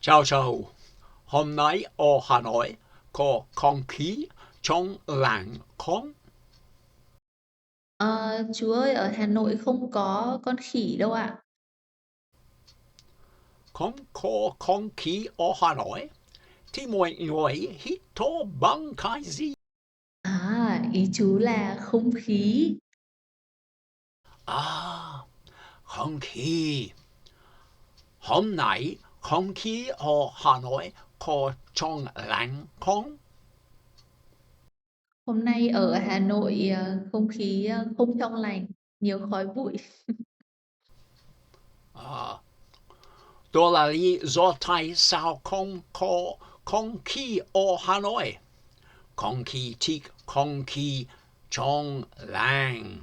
Chào chào, hôm nay ở Hà Nội có không khí trong lành không? Chú ơi, ở Hà Nội không có con khỉ đâu ạ. Không có không khí ở Hà Nội thì mọi người hít thở bằng cái gì? Ý chú là không khí. À, không khí. Hôm nay không khí ở Hà Nội có trong lành không? Hôm nay ở Hà Nội không khí không trong lành, nhiều khói bụi. À, đó là lý do tại sao không có không khí ở Hà Nội. Không khí thích không khí trong lành.